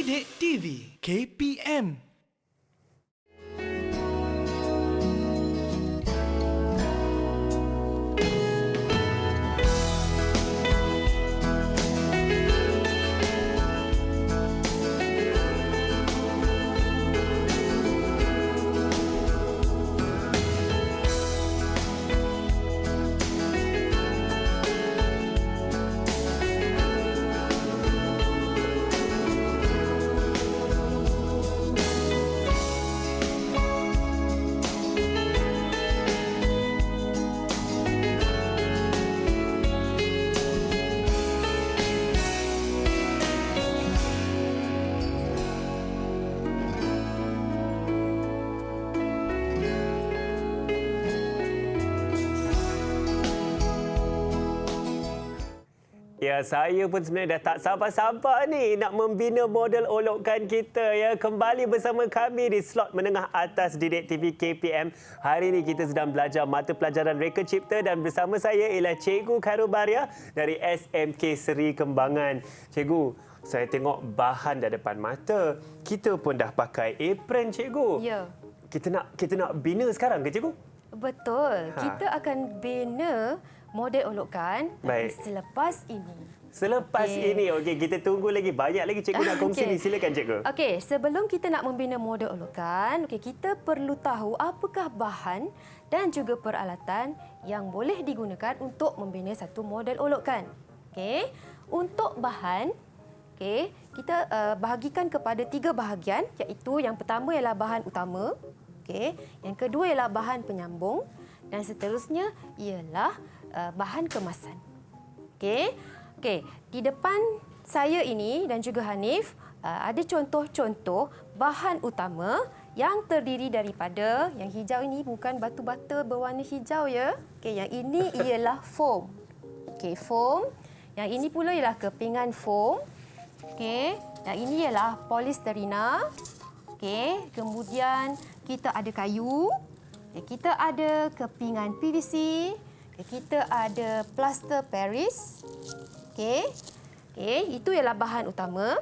Didik TV KPM. Ya, saya pun sebenarnya dah tak sabar-sabar ni nak membina model olokkan kita ya. Kembali bersama kami di slot menengah atas Didik TV KPM. Hari ini kita sedang belajar mata pelajaran Reka Cipta dan bersama saya ialah Cikgu Khairul Baria dari SMK Seri Kembangan. Cikgu, saya tengok bahan dah depan mata. Kita pun dah pakai apron, Cikgu. Ya. Kita nak bina sekarang ke, Cikgu? Betul. Kita akan bina model olokkan selepas ini. Selepas ini, okey, kita tunggu lagi. Banyak lagi cikgu nak kongsi ni. Silakan, Cikgu. Okey, sebelum kita nak membina model olokkan, kita perlu tahu apakah bahan dan juga peralatan yang boleh digunakan untuk membina satu model olokkan. Okey, untuk bahan, kita bahagikan kepada 3 bahagian, iaitu yang pertama ialah bahan utama, yang kedua ialah bahan penyambung dan seterusnya ialah bahan kemasan. Okey, di depan saya ini dan juga Hanif ada contoh-contoh bahan utama yang terdiri daripada yang hijau ini bukan batu bata berwarna hijau ya. Okey, yang ini ialah foam. Okey, foam. Yang ini pula ialah kepingan foam. Okey, yang ini ialah polisterina. Okey, kemudian kita ada kayu. Kita ada kepingan PVC. Kita ada plaster Paris. Itu ialah bahan utama.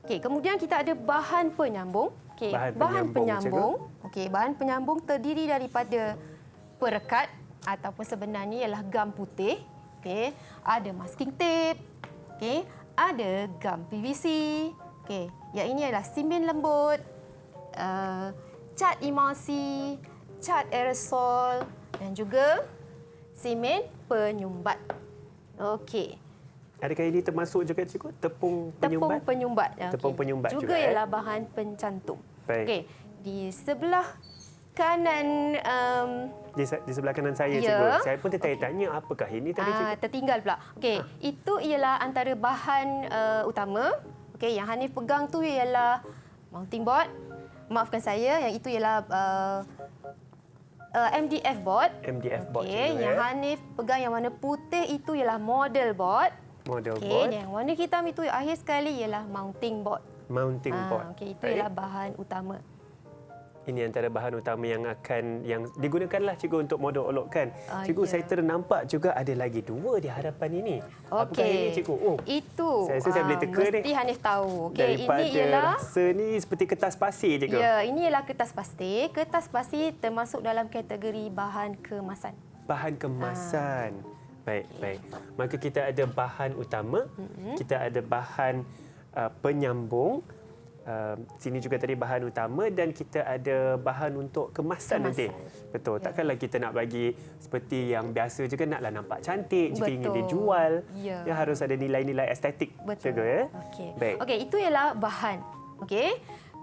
Kemudian kita ada bahan penyambung. Bahan penyambung terdiri daripada perekat ataupun sebenarnya ialah gam putih. Ada masking tape. Ada gam PVC. Yang ini adalah simen lembut, cat emulsi, cat aerosol dan juga simen penyumbat. Okey. Adakah ini termasuk juga, Cikgu? Tepung penyumbat? Tepung penyumbat juga ialah bahan pencantum. Baik. Okey. Di sebelah kanan di sebelah kanan saya, Cikgu. Saya pun tertanya apakah ini tadi, Cikgu? Tertinggal pula. Okey, itu ialah antara bahan utama. Okey, yang Hanif pegang tu ialah mounting board. Maafkan saya, yang itu ialah MDF board. MDF board. Yang Hanif pegang yang warna putih itu ialah model board. Model board. Yang warna hitam itu akhir sekali ialah mounting board. Mounting board. Itu ialah bahan utama. Ini antara bahan utama yang digunakanlah, Cikgu, untuk model olokkan. Cikgu, saya ternampak juga ada lagi 2 di hadapan ini. Apakah ini, Cikgu? Oh, itu. Saya rasa saya boleh teka ni. Mesti Hanif tahu. Daripada ini ialah rasa ni seperti kertas pasir, Cikgu. Ya, ini ialah kertas pasir. Kertas pasir termasuk dalam kategori bahan kemasan. Bahan kemasan. Baik. Maka kita ada bahan utama, kita ada bahan penyambung. Sini juga tadi bahan utama dan kita ada bahan untuk kemasan nanti. Betul. Takkanlah kita nak bagi seperti yang biasa je, kan naklah nampak cantik jika ingin dijual. Ya, harus ada nilai-nilai estetik juga ya. Okey, itu ialah bahan.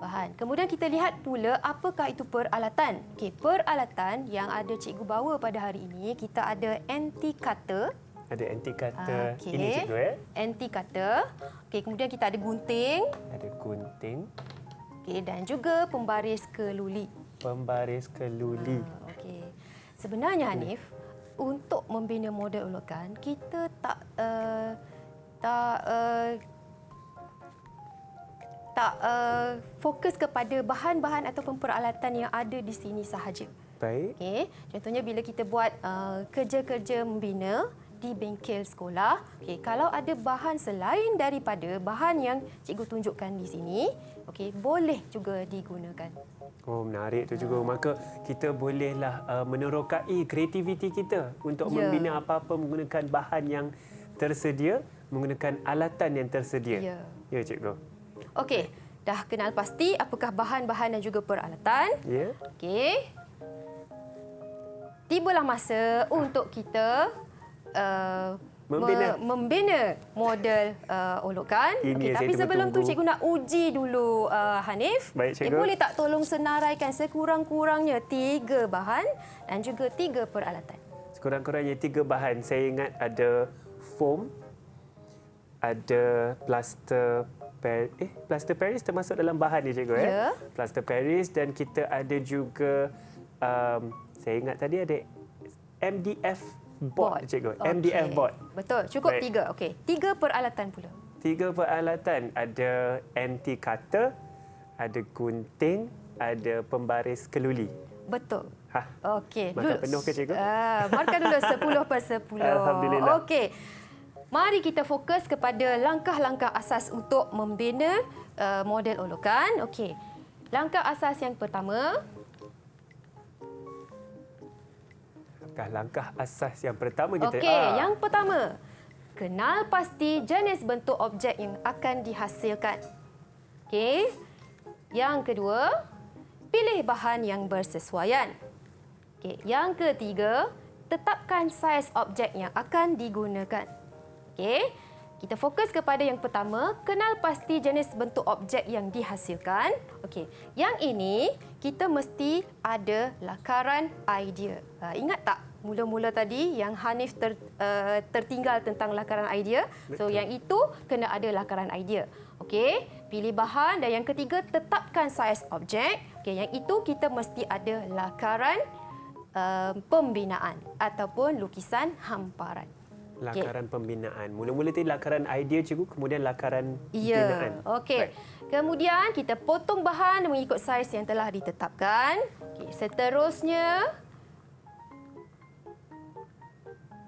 Bahan. Kemudian kita lihat pula apakah itu peralatan. Peralatan yang ada cikgu bawa pada hari ini, kita ada anti cutter. Ada anti cutter. Ini, Cikgu, ya? Anti cutter. Kemudian kita ada gunting. Ada gunting. Dan juga pembaris keluli. Pembaris keluli. Sebenarnya, Hanif, untuk membina model olokkan, kita tak fokus kepada bahan-bahan ataupun peralatan yang ada di sini sahaja. Baik. Contohnya bila kita buat kerja-kerja membina, di bengkel sekolah. Okey, kalau ada bahan selain daripada bahan yang cikgu tunjukkan di sini, okey, boleh juga digunakan. Oh, menarik tu juga. Maka kita bolehlah menerokai kreativiti kita untuk membina apa-apa menggunakan bahan yang tersedia, menggunakan alatan yang tersedia. Ya, cikgu. Okey, dah kenal pasti apakah bahan-bahan dan juga peralatan. Ya. Okey. Tibalah masa untuk kita membina model olokan. Okey, tapi sebelum tu cikgu nak uji dulu Hanif. Baik, cikgu. Boleh tak tolong senaraikan sekurang-kurangnya 3 bahan dan juga 3 peralatan? Sekurang-kurangnya 3 bahan. Saya ingat ada foam, ada plaster Paris termasuk dalam bahan ni, cikgu. Ya. Plaster Paris, dan kita ada juga saya ingat tadi ada MDF board, cikgu. Okey. MDF board. Betul, cukup Baik. 3. Okey, 3 peralatan pula. 3 peralatan. Ada anti cutter, ada gunting, ada pembaris keluli. Betul. Okey. Markah penuh ke, cikgu? Markah dulu 10/10. Alhamdulillah. Okey. Mari kita fokus kepada langkah-langkah asas untuk membina model olokan. Okey. Langkah asas yang pertama. Langkah asas yang pertama kita. Okey, yang pertama. Kenal pasti jenis bentuk objek yang akan dihasilkan. Okey. Yang kedua, pilih bahan yang bersesuaian. Okey, yang ketiga, tetapkan saiz objek yang akan digunakan. Okey, kita fokus kepada yang pertama, kenal pasti jenis bentuk objek yang dihasilkan. Okey, yang ini kita mesti ada lakaran idea. Ingat tak mula-mula tadi yang Hanif tertinggal tentang lakaran idea? So yang itu kena ada lakaran idea. Okey, pilih bahan, dan yang ketiga tetapkan saiz objek. Okey, yang itu kita mesti ada lakaran pembinaan ataupun lukisan hamparan. Lakaran pembinaan. Mula-mula tadi lakaran idea, cikgu, kemudian lakaran Ya, binaan. okey. Kemudian kita potong bahan mengikut saiz yang telah ditetapkan. Okey, seterusnya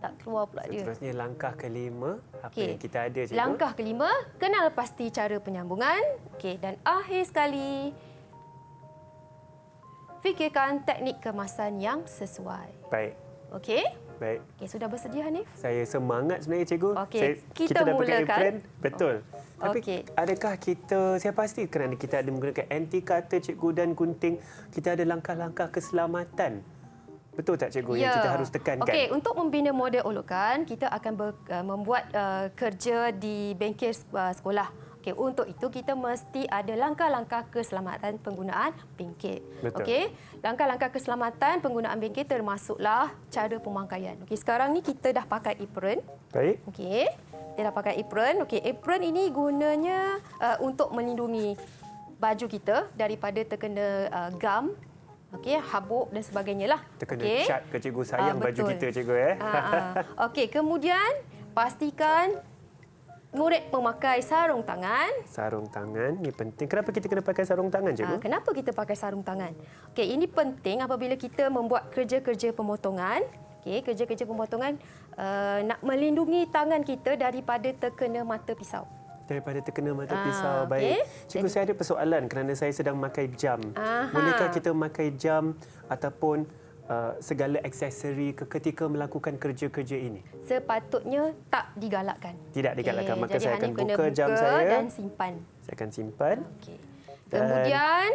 tak keluar pula dia. Seterusnya langkah kelima, apa Okey. yang kita ada, cikgu? Langkah kelima, kenal pasti cara penyambungan. Okey, dan akhir sekali, fikirkan teknik kemasan yang sesuai. Baik. Okey? Baik. Okey, sudah bersedia Hanif? Saya semangat sebenarnya, cikgu. Okey, kita dah pakai mulakan. apron. Betul. Tapi Okey. adakah kita, saya pasti kerana kita ada menggunakan anti cutter, cikgu, dan gunting, kita ada langkah-langkah keselamatan. Betul tak, cikgu, yang kita harus tekankan? Okey, untuk membina model olokan, kita akan membuat kerja di bengkel sekolah. Okey, untuk itu kita mesti ada langkah-langkah keselamatan penggunaan bengkel. Betul. Okey, langkah-langkah keselamatan penggunaan bengkel termasuklah cara pemakaian. Okey, sekarang ni kita dah pakai apron. Baik. Okey, kita dah pakai apron. Okey, apron ini gunanya untuk melindungi baju kita daripada terkena gam, okey, habuk dan sebagainya lah. Terkena Okey. cat ke, cikgu, sayang baju betul. kita, cikgu. Okey, kemudian pastikan murid memakai sarung tangan. Sarung tangan, ini penting. Kenapa kita kena pakai sarung tangan, cikgu? Kenapa kita pakai sarung tangan? Okey, ini penting apabila kita membuat kerja-kerja pemotongan. Okey, kerja-kerja pemotongan nak melindungi tangan kita daripada terkena mata pisau. Daripada terkena mata pisau. okey. Baik. Cikgu, saya ada persoalan kerana saya sedang memakai jam. Aha. Bolehkah kita memakai jam ataupun segala aksesori ketika melakukan kerja-kerja ini? Sepatutnya tak digalakkan. Tidak digalakkan. Maka jadi saya hanya akan kena buka jam saya. dan simpan. Saya akan simpan. Okey. Kemudian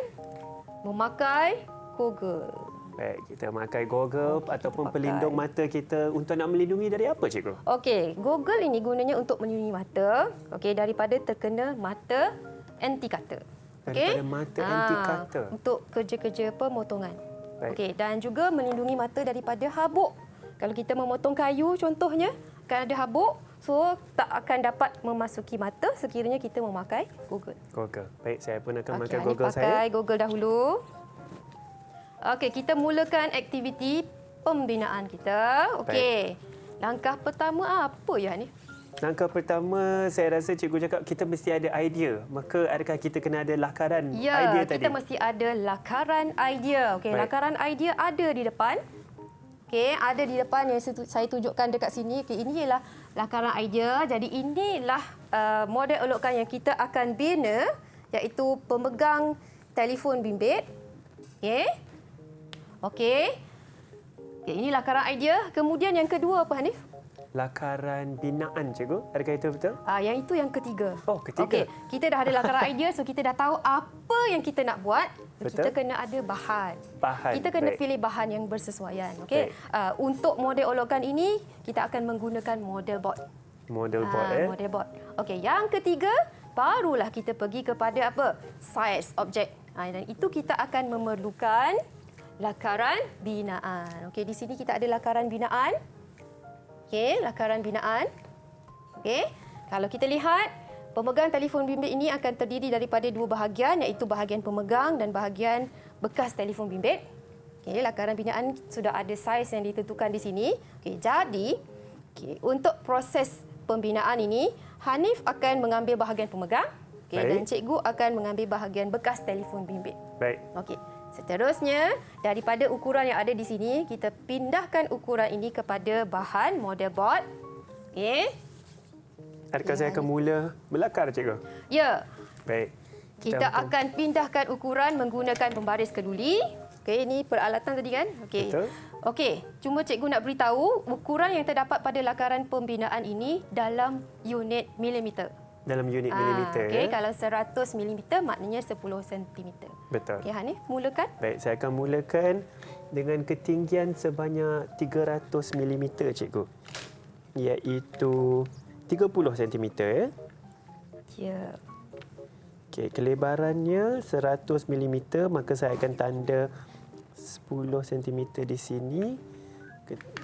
memakai goggle. Baik, kita memakai goggle ataupun pakai. pelindung mata kita untuk nak melindungi dari apa, cikgu? Okey, goggle ini gunanya untuk melindungi mata, okey, daripada terkena mata anti cutter. Daripada mata anti cutter. Untuk kerja-kerja pemotongan. Baik. Okey, dan juga melindungi mata daripada habuk. Kalau kita memotong kayu contohnya, akan ada habuk, so tak akan dapat memasuki mata sekiranya kita memakai goggle. Goggle. Baik, saya pun akan Okey, memakai Hanif goggle pakai saya. goggle dahulu. Okey, kita mulakan aktiviti pembinaan kita. Okey. Langkah pertama apa ya ni? Langkah pertama, saya rasa cikgu cakap kita mesti ada idea. Maka adakah kita kena ada lakaran idea Ya, tadi? kita mesti ada lakaran idea. Okey, Baik. lakaran idea ada di depan. Okey, ada di depan yang saya tunjukkan dekat sini. Okey, ini ialah lakaran idea. Jadi inilah model olokkan yang kita akan bina, iaitu pemegang telefon bimbit. Okey. Okey. Okey, ini lakaran idea. Kemudian yang kedua apa, Hanif? Lakaran binaan, cikgu. Adakah itu betul? Yang itu yang ketiga. Oh, ketiga. Okey, kita dah ada lakaran idea, so kita dah tahu apa yang kita nak buat. Betul. Kita kena ada bahan. Bahan, Kita kena baik. pilih bahan yang bersesuaian. Okey. Untuk model olokkan ini, kita akan menggunakan model board. Model board, Model board. Okey, yang ketiga, barulah kita pergi kepada apa? Size objek. Dan itu kita akan memerlukan lakaran binaan. Okey, di sini kita ada lakaran binaan. Okey, lakaran binaan. Okey, kalau kita lihat, pemegang telefon bimbit ini akan terdiri daripada dua bahagian, iaitu bahagian pemegang dan bahagian bekas telefon bimbit. Okey, lakaran binaan sudah ada saiz yang ditentukan di sini. Okey, jadi untuk proses pembinaan ini, Hanif akan mengambil bahagian pemegang, dan cikgu akan mengambil bahagian bekas telefon bimbit. Baik. Okey. Seterusnya, daripada ukuran yang ada di sini, kita pindahkan ukuran ini kepada bahan model board. Okey. Adakah saya akan mula melakar, cikgu? Ya. Baik. Kita akan pindahkan ukuran menggunakan pembaris keduli. Okey, ini peralatan tadi kan? Okey. Betul. Okey, cuma cikgu nak beritahu ukuran yang terdapat pada lakaran pembinaan ini dalam unit milimeter. Dalam unit milimeter. Okey, kalau 100 milimeter maknanya 10 sentimeter. Betul. Okey, Hanif, mulakan. Baik, saya akan mulakan dengan ketinggian sebanyak 300 milimeter, cikgu. Iaitu 30 sentimeter. Ya. Okey, kelebarannya 100 milimeter, maka saya akan tanda 10 sentimeter di sini.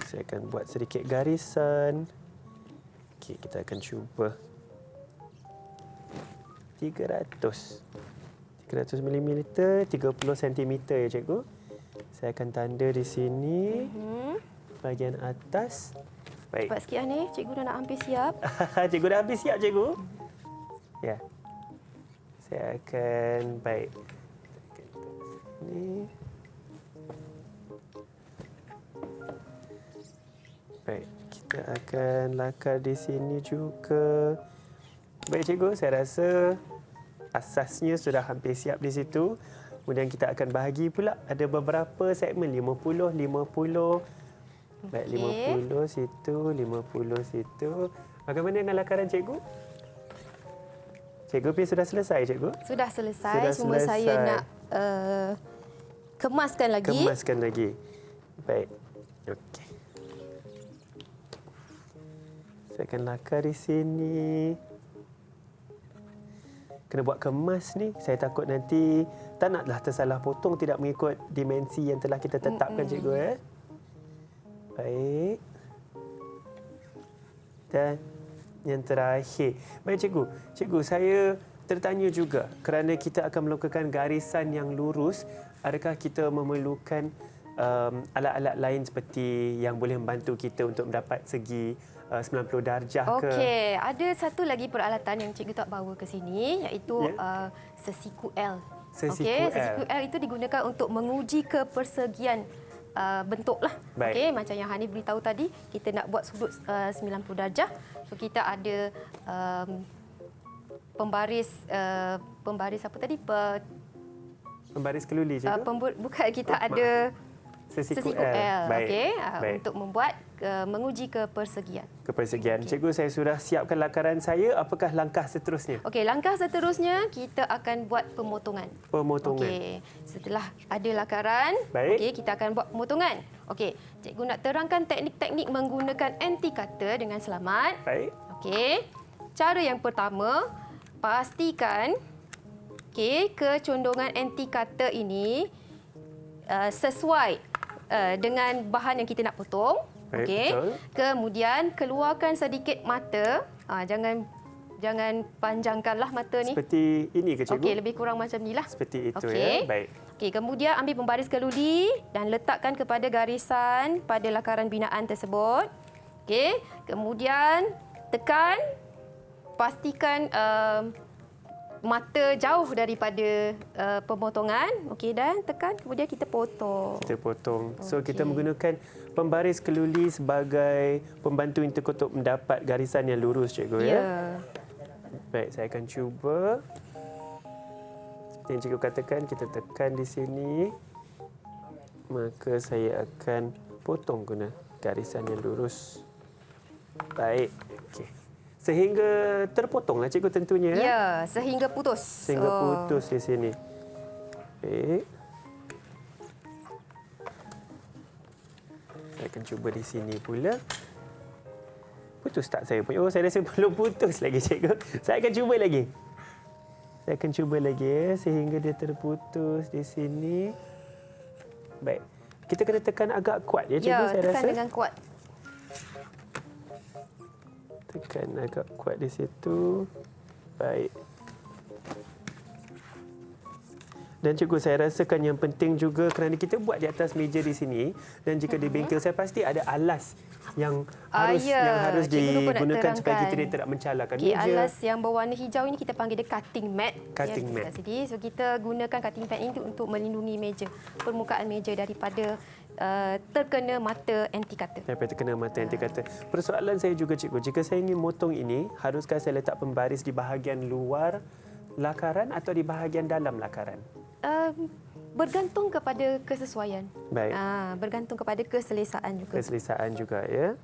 Saya akan buat sedikit garisan. Okey, kita akan cuba. 300 milimeter, 30 sentimeter ya, cikgu. Saya akan tanda di sini. Bahagian atas. Baik. Cepat sikit, Hanif. Cikgu dah nak hampir siap. Cikgu dah habis siap, cikgu? Ya. Saya akan... Baik. Ini. Baik. Kita akan lakar di sini juga. Baik, cikgu. Saya rasa asasnya sudah hampir siap di situ. Kemudian kita akan bahagi pula. Ada beberapa segmen. 50, 50. Baik, 50 situ, 50 situ. Bagaimana dengan lakaran cikgu? Cikgu pun sudah selesai, cikgu? Sudah selesai. Cuma saya nak kemaskan lagi. Kemaskan lagi. Baik. Okey. Saya akan lakar di sini. Kena buat kemas ni. Saya takut nanti tak naklah tersalah potong, tidak mengikut dimensi yang telah kita tetapkan, cikgu. Baik. Dan yang terakhir. Baik, cikgu. Cikgu, saya tertanya juga kerana kita akan melakukan garisan yang lurus, adakah kita memerlukan alat-alat lain seperti yang boleh membantu kita untuk mendapat segi 90 darjah ke? Okey, ada satu lagi peralatan yang cikgu tak bawa ke sini, iaitu sesiku L. Sesiku Okey, L. sesiku L itu digunakan untuk menguji kepersegian bentuk lah. Okey, macam yang Hanif beritahu tadi, kita nak buat sudut 90 darjah. So kita ada pembaris apa tadi? Pembaris keluli, cikgu? Bukan, kita ada Sesiku L. Baik. Okey, Baik. untuk membuat menguji kepersegian. Kepersegian. Cikgu, saya sudah siapkan lakaran saya. Apakah langkah seterusnya? Okey, langkah seterusnya kita akan buat pemotongan. Pemotongan. Okey, setelah ada lakaran, Baik. okey, kita akan buat pemotongan. Okey, cikgu nak terangkan teknik-teknik menggunakan anti-cutter dengan selamat. Baik. Okey, cara yang pertama, pastikan kecondongan anti-cutter ini sesuai dengan bahan yang kita nak potong. Baik, Okey. betul. Kemudian keluarkan sedikit mata. Jangan panjangkanlah mata ni. Seperti ini ke, cikgu? Okey, lebih kurang macam inilah. Seperti itu, Okey. ya. Baik. Okey, kemudian ambil pembaris keludi dan letakkan kepada garisan pada lakaran binaan tersebut. Okey, kemudian tekan, pastikan mata jauh daripada pemotongan. Okey, dan tekan, kemudian kita potong. Kita potong. So kita Okey. menggunakan pembaris keluli sebagai pembantu kita untuk mendapat garisan yang lurus, cikgu ya. Baik, saya akan cuba. Seperti yang cikgu katakan, kita tekan di sini. Maka saya akan potong guna garisan yang lurus. Baik. Okey. Sehingga terpotonglah cikgu tentunya. Ya, sehingga putus. Sehingga putus di sini. Baik. Saya akan cuba di sini pula. Putus tak saya punya? Oh, saya rasa belum putus lagi, cikgu. Saya akan cuba lagi. Saya akan cuba lagi ya, sehingga dia terputus di sini. Baik. Kita kena tekan agak kuat ya, cikgu, Ya, saya tekan rasa. dengan kuat. Tekan agak kuat di situ. Baik. Dan cikgu, saya rasakan yang penting juga kerana kita buat di atas meja di sini dan jika di bengkel saya pasti ada alas yang harus Cikgu lupa nak digunakan supaya kita terangkan. tidak mencalakan Okey, meja. alas yang berwarna hijau ini kita panggil dia cutting mat. Cutting mat. Kat sini. So kita gunakan cutting mat ini untuk melindungi meja, permukaan meja daripada terkena mata anti cutter. Sampai terkena mata anti kata. Persoalan saya juga, cikgu, jika saya ingin motong ini, haruskah saya letak pembaris di bahagian luar lakaran atau di bahagian dalam lakaran? Bergantung kepada kesesuaian. Baik. Bergantung kepada keselesaan juga. Keselesaan juga ya.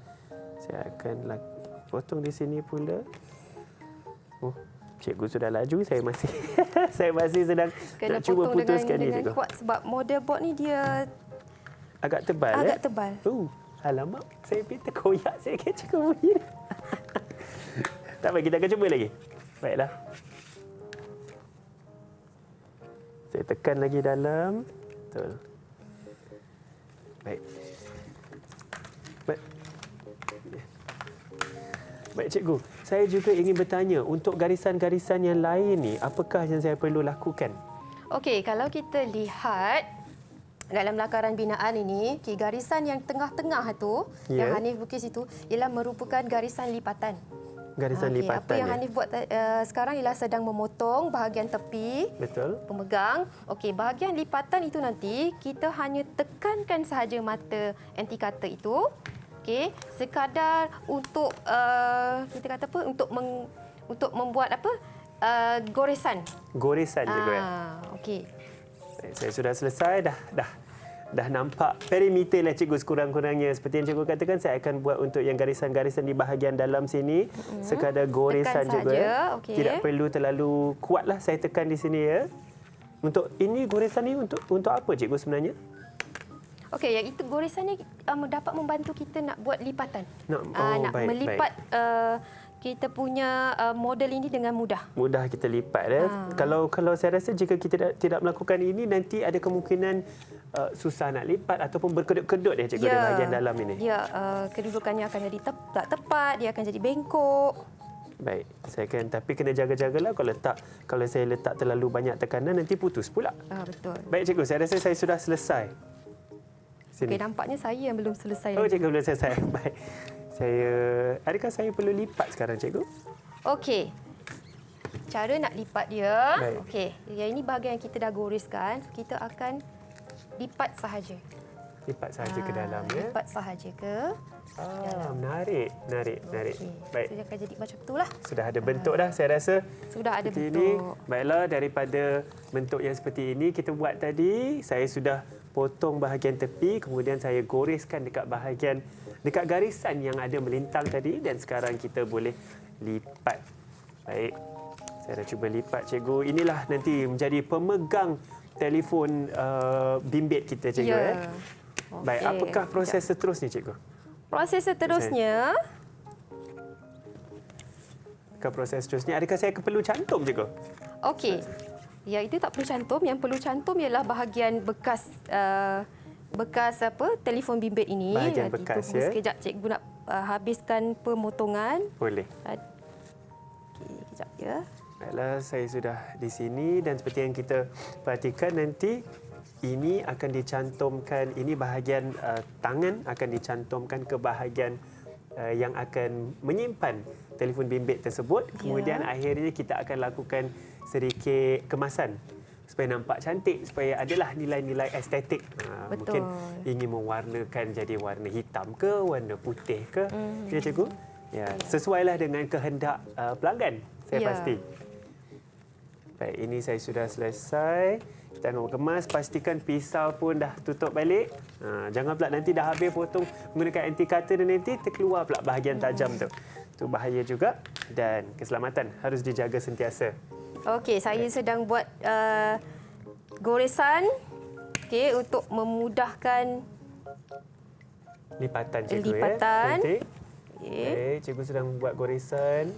Saya akan potong di sini pula. Oh, cikgu sudah laju, saya masih saya masih sedang Kena nak cuba potong putuskan ni, dengan cikgu. kuat sebab model board ni dia Agak tebal agak ya. tebal. Alamak, saya pergi terkoyak sikit cikgu punya. Tak apa, kita akan cuba lagi. Baiklah. Saya tekan lagi dalam. Betul. Baik. Baik, cikgu. Saya juga ingin bertanya, untuk garisan-garisan yang lain ni, apakah yang saya perlu lakukan? Okey, kalau kita lihat dalam lakaran binaan ini, garisan yang tengah-tengah tu, Ya. yang Hanif lukis itu, ialah merupakan garisan lipatan. Garisan Okey, lipatan apa yang ya? Hanif buat sekarang ialah sedang memotong bahagian tepi, Betul. pemegang. Okey, bahagian lipatan itu nanti kita hanya tekankan sahaja mata anti cutter itu. Okey, sekadar untuk kita kata apa, untuk membuat apa? Goresan. Goresan, cikgu ya? Okey. Saya sudah selesai, dah nampak perimeter lah, cikgu, sekurang-kurangnya. Seperti yang cikgu katakan, saya akan buat untuk yang garisan-garisan di bahagian dalam sini. Sekadar goresan, Tekan cikgu. saja, okey. Tidak perlu terlalu kuatlah saya tekan di sini ya. Untuk ini, goresan ni untuk apa, cikgu, sebenarnya? Okey, yang itu goresan ni dapat membantu kita nak buat lipatan. Nak baik, melipat kita punya model ini dengan mudah. Mudah kita lipat ya. Kalau saya rasa jika kita tidak melakukan ini, nanti ada kemungkinan susah nak lipat ataupun berkedut-kedut ya, cikgu, di bahagian dalam ini. Ya, kedudukannya akan jadi tak tepat, dia akan jadi bengkok. Baik, tapi kena jaga-jagalah kalau saya letak terlalu banyak tekanan nanti putus pula. Betul. Baik, cikgu, saya rasa saya sudah selesai. Sini. Okey, nampaknya saya yang belum selesai Oh, lagi. cikgu belum selesai. Baik. Adakah saya perlu lipat sekarang, cikgu? Okey. Cara nak lipat dia. Baik. Okey, yang ini bahagian yang kita dah goreskan, kita akan lipat sahaja. Lipat sahaja ke dalam ya. Lipat sahaja ke. Menarik. Okey. Baik. So, dia akan jadi macam itulah. Sudah ada bentuk dah, saya rasa. Sudah ada seperti bentuk. ini. Baiklah, daripada bentuk yang seperti ini kita buat tadi, saya sudah potong bahagian tepi, kemudian saya goreskan dekat garisan yang ada melintang tadi dan sekarang kita boleh lipat. Baik. Saya dah cuba lipat, cikgu. Inilah nanti menjadi pemegang telefon bimbit kita, cikgu. Ya. Ya. Baik, Okey. apakah proses seterusnya, cikgu? Proses seterusnya, Adakah saya perlu cantum, cikgu? okey. Ya, itu tak perlu cantum. Yang perlu cantum ialah bahagian bekas telefon bimbit ini. Bahagian bekas, tunggu ya. sekejap, cikgu nak habiskan pemotongan. Boleh. Okey, kejap ya. Baiklah, saya sudah di sini dan seperti yang kita perhatikan nanti ini akan dicantumkan, ini bahagian tangan akan dicantumkan ke bahagian yang akan menyimpan telefon bimbit tersebut. Kemudian akhirnya kita akan lakukan sedikit kemasan supaya nampak cantik, supaya adalah nilai-nilai estetik. Betul. Mungkin ingin mewarnakan jadi warna hitam ke, warna putih ke. Ya, cikgu? Ya, sesuailah dengan kehendak pelanggan, saya Ya. pasti. Baik, ini saya sudah selesai. Kita akan kemas, pastikan pisau pun dah tutup balik. Jangan pula nanti dah habis potong menggunakan anti cutter dan nanti terkeluar pula bahagian tajam tu. Itu bahaya juga dan keselamatan harus dijaga sentiasa. Okey, saya sedang buat goresan untuk memudahkan Lipatan cikgu Lipatan. ya. Cantik. okey. Baik, cikgu sedang buat goresan.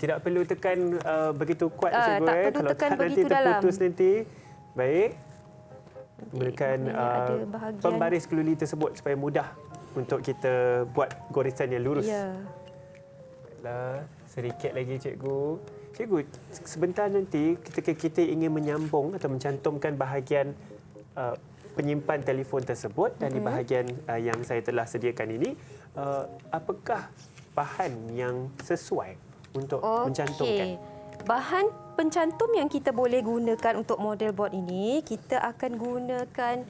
Tidak perlu tekan begitu kuat cikgu tak perlu Kalau tekan tak nanti begitu dalam. terputus nanti. Baik. Gunakan Ini ada bahagian- pembaris keluli tersebut supaya mudah untuk kita buat goresan yang lurus. Ya. Baiklah, sedikit lagi cikgu. Cikgu, sebentar nanti ketika kita ingin menyambung atau mencantumkan bahagian penyimpan telefon tersebut dan di bahagian yang saya telah sediakan ini, apakah bahan yang sesuai untuk mencantumkan? Bahan pencantum yang kita boleh gunakan untuk model board ini, kita akan gunakan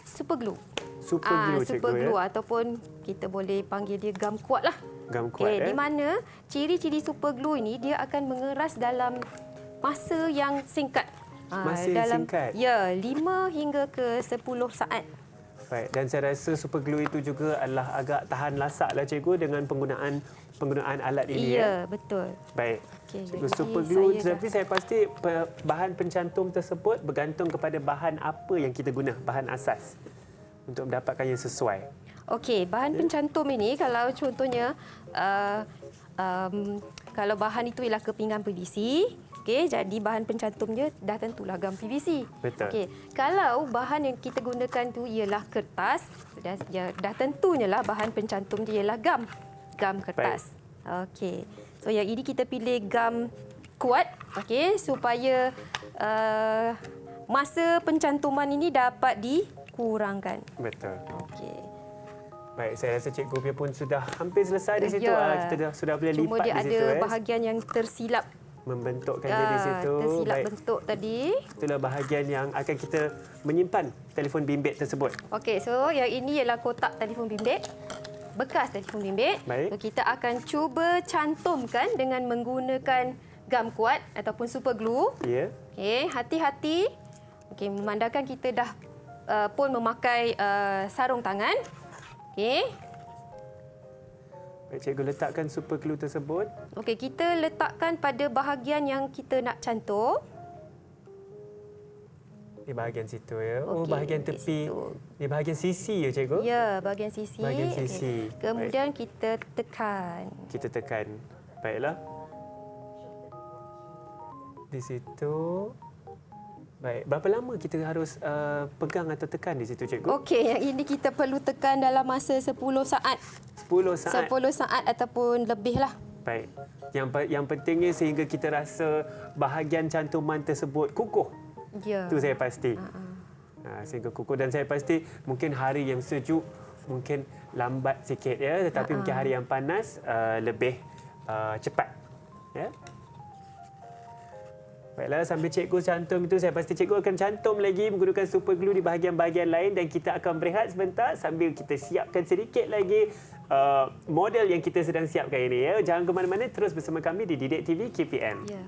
super glue. Super glue, cikgu super glue ya? ataupun kita boleh panggil dia gam kuat lah. Gam kuat, Di mana ciri-ciri super glue ini dia akan mengeras dalam masa yang singkat. Masa yang singkat? Ya, 5 hingga ke 10 saat. Baik, dan saya rasa super glue itu juga adalah agak tahan lasak lah cikgu dengan penggunaan alat ini. Ya, betul. Baik. Okey, Cikgu, jadi super glue, saya tetapi saya pasti bahan pencantum tersebut bergantung kepada bahan apa yang kita guna, bahan asas untuk mendapatkan yang sesuai. Okey, bahan pencantum ini kalau contohnya kalau bahan itu ialah kepingan PVC, okey, jadi bahan pencantumnya dah tentulah gam PVC. Betul. Okey, kalau bahan yang kita gunakan tu ialah kertas, dah tentunya lah bahan pencantum dia ialah gam kertas. Okey. So yang ini kita pilih gam kuat, okey, supaya masa pencantuman ini dapat dikurangkan. Betul. Okey. Baik, saya rasa cikgu punya pun sudah hampir selesai di situ. Ya. Kita sudah boleh Cuma lipat dia di ada situ. bahagian yang tersilap. Membentukkan dia di situ. Tersilap Baik. bentuk tadi. Itulah bahagian yang akan kita menyimpan telefon bimbit tersebut. Okey, so yang ini ialah kotak telefon bimbit. Bekas telefon bimbit. Baik. So, kita akan cuba cantumkan dengan menggunakan gam kuat ataupun super glue. Ya. Okey, hati-hati. Okey, memandangkan kita dah pun memakai sarung tangan. Okey. Baik, cikgu letakkan super glue tersebut. Okey, kita letakkan pada bahagian yang kita nak cantum. Di bahagian situ ya. Oh, Okey, bahagian di tepi. situ. Di bahagian sisi ya cikgu? Ya, bahagian sisi. Bahagian Okey. sisi. Kemudian kita tekan. Kita tekan. Baiklah. Di situ. Baik. Berapa lama kita harus pegang atau tekan di situ cikgu? Okey, yang ini kita perlu tekan dalam masa 10 saat. 10 saat. 10 saat ataupun lebih lah. Baik. Yang pentingnya sehingga kita rasa bahagian cantuman tersebut kukuh. Ya. Itu saya pasti. Sehingga kukuh dan saya pasti mungkin hari yang sejuk mungkin lambat sikit ya, tetapi mungkin hari yang panas lebih cepat. Ya. Baiklah, sambil cikgu cantum itu saya pasti cikgu akan cantum lagi menggunakan super glue di bahagian-bahagian lain dan kita akan berehat sebentar sambil kita siapkan sedikit lagi model yang kita sedang siapkan ini ya. Jangan ke mana-mana, terus bersama kami di Didik TV KPM. Ya.